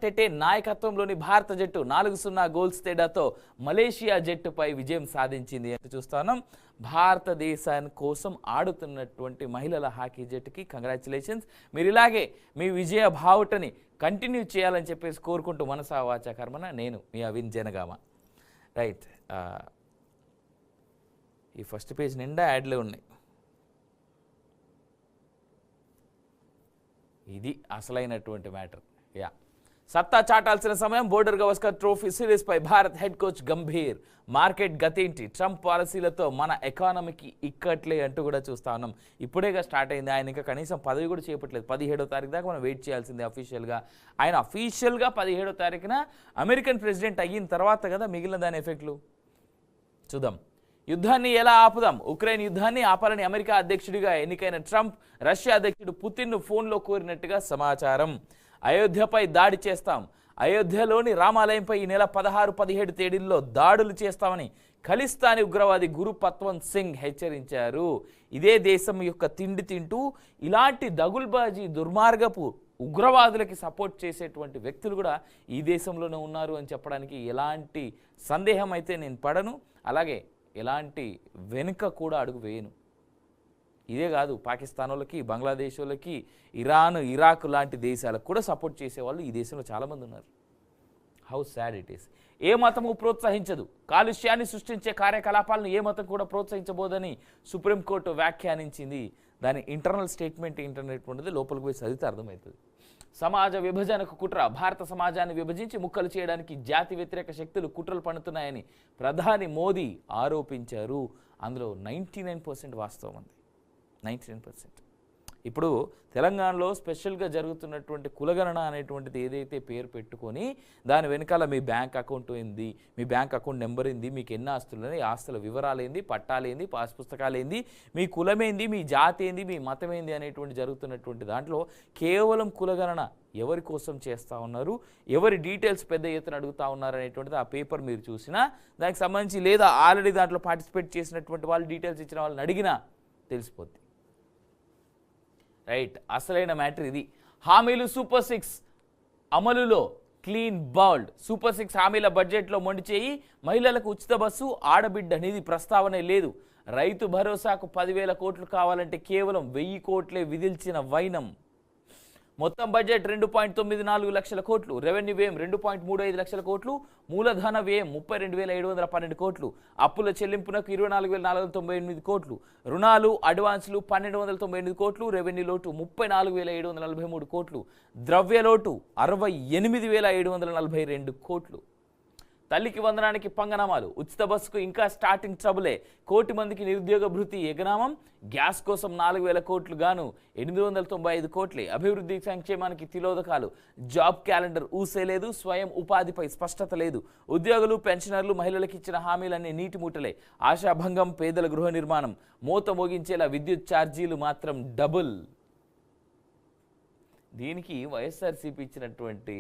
టెటే నాయకత్వంలోని భారత జట్టు 4-0 గోల్స్ తేడాతో మలేషియా జట్టుపై విజయం సాధించింది అని చూస్తున్నాం. భారతదేశాని కోసం ఆడుతున్నటువంటి మహిళల హాకీ జట్టుకి కంగ్రాచులేషన్స్. మీరు ఇలాగే మీ విజయ భావుటని కంటిన్యూ చేయాలని చెప్పేసి కోరుకుంటూ మనసా వాచా కర్మన నేను మీ అవిన్ జనగామ. రైట్, ఈ ఫస్ట్ పేజ్ నిండా యాడ్లే ఉన్నాయి. ఇది అసలైనటువంటి మ్యాటర్. సత్తా చాటాల్సిన సమయం. బోర్డర్ గవస్కర్ ట్రోఫీ సిరీస్పై Bharat head coach Gambhir. Market గతేంటి, ట్రంప్ పాలసీలతో మన ఎకానమీకి ఇక్కట్లే అంటూ కూడా చూస్తా ఉన్నాం. ఇప్పుడేగా స్టార్ట్ అయింది. ఆయన ఇంకా కనీసం పదవి కూడా చేపట్టలేదు. 17వ తారీఖు దాకా మనం వెయిట్ చేయాల్సిందే అఫీషియల్గా. ఆయన అఫీషియల్గా 17వ తారీఖున అమెరికన్ ప్రెసిడెంట్ అయిన తర్వాత కదా మిగిలిన దాని ఎఫెక్ట్లు చూద్దాం. యుద్ధాన్ని ఎలా ఆపుదాం? ఉక్రెయిన్ యుద్ధాన్ని ఆపాలని అమెరికా అధ్యక్షుడిగా ఎన్నికైన ట్రంప్ రష్యా అధ్యక్షుడు పుతిన్ను ఫోన్లో కోరినట్టుగా సమాచారం. అయోధ్యపై దాడి చేస్తాం. అయోధ్యలోని రామాలయంపై ఈ నెల 16-17 తేదీల్లో దాడులు చేస్తామని ఖలిస్తానీ ఉగ్రవాది గురు పత్వంత్ సింగ్ హెచ్చరించారు. ఇదే దేశం యొక్క తిండి తింటూ ఇలాంటి దగుల్బాజీ దుర్మార్గపు ఉగ్రవాదులకి సపోర్ట్ చేసేటువంటి వ్యక్తులు కూడా ఈ దేశంలోనే ఉన్నారు అని చెప్పడానికి ఎలాంటి సందేహం అయితే నేను పడను. అలాగే ఎలాంటి వెనుక కూడా అడుగు వేయను. ఇదే కాదు, పాకిస్తాన్ వాళ్ళకి, బంగ్లాదేశ్ వాళ్ళకి, ఇరాన్, ఇరాక్ లాంటి దేశాలకు కూడా సపోర్ట్ చేసేవాళ్ళు ఈ దేశంలో చాలామంది ఉన్నారు. How sad it is. ఏ మతము ప్రోత్సహించదు. కాలుష్యాన్ని సృష్టించే కార్యకలాపాలను ఏ మతం కూడా ప్రోత్సహించబోదని సుప్రీంకోర్టు వ్యాఖ్యానించింది. దాని ఇంటర్నల్ స్టేట్మెంట్ ఏంటనేటువంటిది లోపలికి పోయి చదివితే అర్థమవుతుంది. సమాజ విభజనకు కుట్ర. భారత సమాజాన్ని విభజించి ముక్కలు చేయడానికి జాతి వ్యతిరేక శక్తులు కుట్రలు పన్నుతున్నాయని ప్రధాని మోదీ ఆరోపించారు. అందులో 99% వాస్తవం ఉంది. 99%. ఇప్పుడు తెలంగాణలో స్పెషల్గా జరుగుతున్నటువంటి కులగణన అనేటువంటిది ఏదైతే పేరు పెట్టుకొని దాని వెనకాల మీ బ్యాంక్ అకౌంట్ ఏంది, మీ బ్యాంక్ అకౌంట్ నెంబర్ ఏంది, మీకు ఎన్ని ఆస్తులు, ఆస్తుల వివరాలు ఏంది, పట్టాలేంది, పాస్ పుస్తకాలు ఏంది, మీ కులమేంది, మీ జాతి ఏంది, మీ మతం ఏంది అనేటువంటి జరుగుతున్నటువంటి దాంట్లో కేవలం కులగణన ఎవరి కోసం చేస్తూ ఉన్నారు, ఎవరి డీటెయిల్స్ పెద్ద ఎత్తున అడుగుతూ ఉన్నారు అనేటువంటిది ఆ పేపర్ మీరు చూసినా, దానికి సంబంధించి లేదా ఆల్రెడీ దాంట్లో పార్టిసిపేట్ చేసినటువంటి వాళ్ళు డీటెయిల్స్ ఇచ్చిన వాళ్ళని అడిగినా తెలిసిపోద్ది. రైట్, అసలైన మ్యాటర్ ఇది. హామీలు సూపర్ 6 అమలులో క్లీన్ బౌల్డ్. సూపర్ 6 హామీల బడ్జెట్లో మొండి చేయి. మహిళలకు ఉచిత బస్సు, ఆడబిడ్డ నిధి ప్రస్తావనే లేదు. రైతు భరోసాకు 10,000 కోట్లు కావాలంటే కేవలం 1,000 కోట్లే విధిల్చిన వైనం. మొత్తం బడ్జెట్ 2.94 లక్షల కోట్లు. రెవెన్యూ వ్యయం 2.35 లక్షల కోట్లు. మూలధన వ్యయం 32,712 కోట్లు. అప్పుల చెల్లింపునకు 24,498 కోట్లు. రుణాలు, అడ్వాన్సులు 1,298 కోట్లు. రెవెన్యూ లోటు 34,743 కోట్లు. ద్రవ్య లోటు 68,742 కోట్లు. తల్లికి వందనానికి పంగనామాలు. ఉచిత బస్సుకు ఇంకా స్టార్టింగ్ ట్రబులే. 1 కోటి మందికి నిరుద్యోగ భృతి ఎగనామం. గ్యాస్ కోసం 4,000 కోట్లు గాను 895 కోట్లే. అభివృద్ధి సంక్షేమానికి తిలోదకాలు. Job calendar ఊసేలేదు. స్వయం ఉపాధిపై స్పష్టత లేదు. ఉద్యోగులు, పెన్షనర్లు, మహిళలకు ఇచ్చిన హామీలన్నీ నీటి మూటలే. ఆశాభంగం, పేదల గృహ నిర్మాణం. మోత మోగించేలా విద్యుత్ ఛార్జీలు మాత్రం డబుల్. దీనికి వైఎస్ఆర్సీపీ ఇచ్చినటువంటి